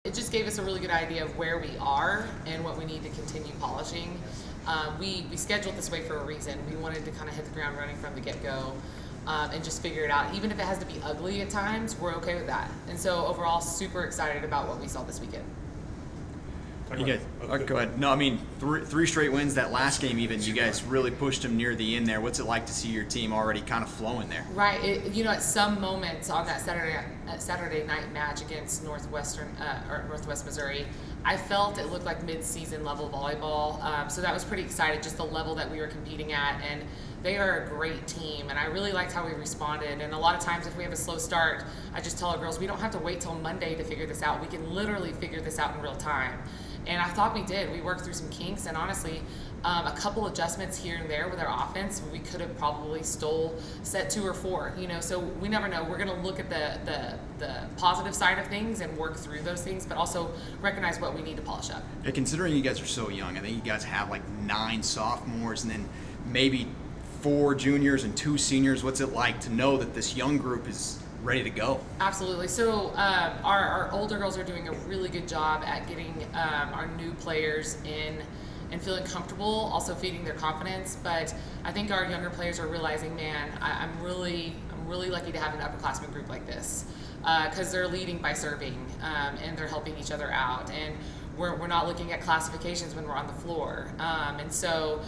it just gave us a really good idea of where we are and what we need to continue polishing. We scheduled this way for a reason. We wanted to kind of hit the ground running from the get-go and just figure it out. Even if it has to be ugly at times, we're okay with that. And so overall, super excited about what we saw this weekend. You guys, go ahead. No, I mean, three straight wins. That last game, even, you guys really pushed them near the end there. What's it like to see your team already kind of flowing there? Right. At some moments on that Saturday night match against Northwest Missouri, I felt it looked like mid-season level volleyball. So that was pretty exciting, just the level that we were competing at. And they are a great team, and I really liked how we responded. And a lot of times if we have a slow start, I just tell our girls, we don't have to wait till Monday to figure this out. We can literally figure this out in real time. And I thought we did. We worked through some kinks, and honestly, a couple adjustments here and there with our offense, we could have probably stole set 2 or 4. So we never know. We're going to look at the positive side of things and work through those things, but also recognize what we need to polish up. Yeah, considering you guys are so young, I think you guys have like 9 sophomores and then maybe 4 juniors and 2 seniors. What's it like to know that this young group is ready to go? Absolutely. So our older girls are doing a really good job at getting our new players in and feeling comfortable, also feeding their confidence. But I think our younger players are realizing, man, I'm really lucky to have an upperclassmen group like this because they're leading by serving and they're helping each other out. And we're not looking at classifications when we're on the floor. And so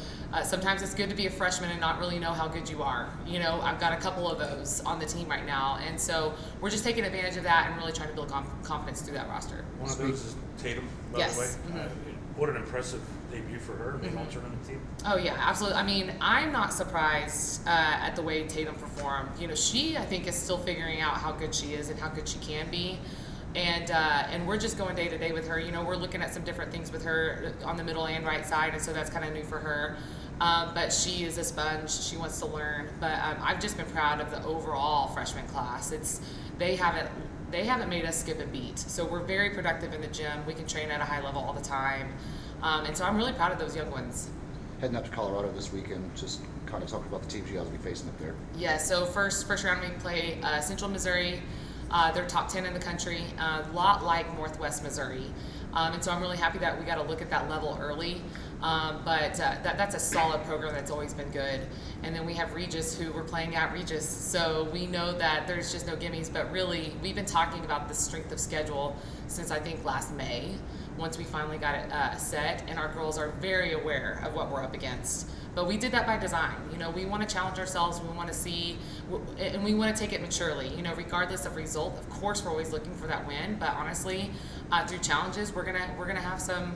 sometimes it's good to be a freshman and not really know how good you are. I've got a couple of those on the team right now. And so we're just taking advantage of that and really trying to build confidence through that roster. One of those is Tatum, by yes. the way. What an impressive debut for her, the all-tournament team. Oh, yeah, absolutely. I mean, I'm not surprised at the way Tatum performed. She, I think, is still figuring out how good she is and how good she can be. And we're just going day to day with her. We're looking at some different things with her on the middle and right side, and so that's kind of new for her. But she is a sponge. She wants to learn. But I've just been proud of the overall freshman class. They haven't made us skip a beat. So we're very productive in the gym. We can train at a high level all the time. And so I'm really proud of those young ones. Heading up to Colorado this weekend, just kind of talk about the teams you guys will be facing up there. Yeah, so first round we play Central Missouri. They're top 10 in the country, a lot like Northwest Missouri. And so I'm really happy that we got to look at that level early. But that's a solid program that's always been good. And then we have Regis, who we're playing at Regis. So we know that there's just no gimmies. But really, we've been talking about the strength of schedule since I think last May, once we finally got it set. And our girls are very aware of what we're up against. But we did that by design. We want to challenge ourselves. We want to see, and we want to take it maturely. Regardless of result. Of course, we're always looking for that win. But honestly, through challenges, we're gonna have some,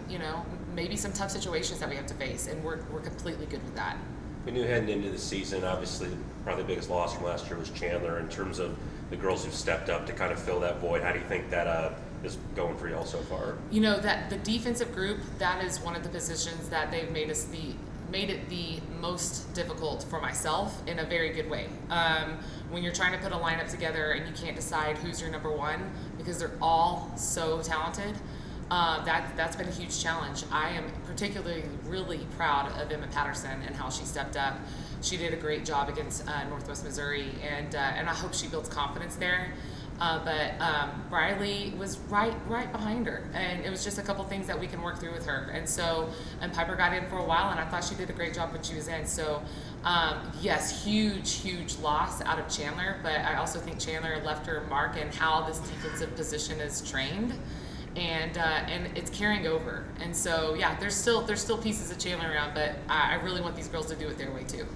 maybe some tough situations that we have to face, and we're completely good with that. We knew heading into the season, obviously, probably the biggest loss from last year was Chandler. In terms of the girls who've stepped up to kind of fill that void, how do you think that is going for y'all so far? That the defensive group, that is one of the positions that they've made it the most difficult for myself in a very good way. When you're trying to put a lineup together and you can't decide who's your number one because they're all so talented, that's been a huge challenge. I am particularly really proud of Emma Patterson and how she stepped up. She did a great job against Northwest Missouri, and I hope she builds confidence there. But Briley was right behind her, and it was just a couple things that we can work through with her. And Piper got in for a while, and I thought she did a great job when she was in. So yes, huge loss out of Chandler, but I also think Chandler left her mark in how this defensive position is trained, and it's carrying over. And so yeah, there's still pieces of Chandler around, but I really want these girls to do it their way too.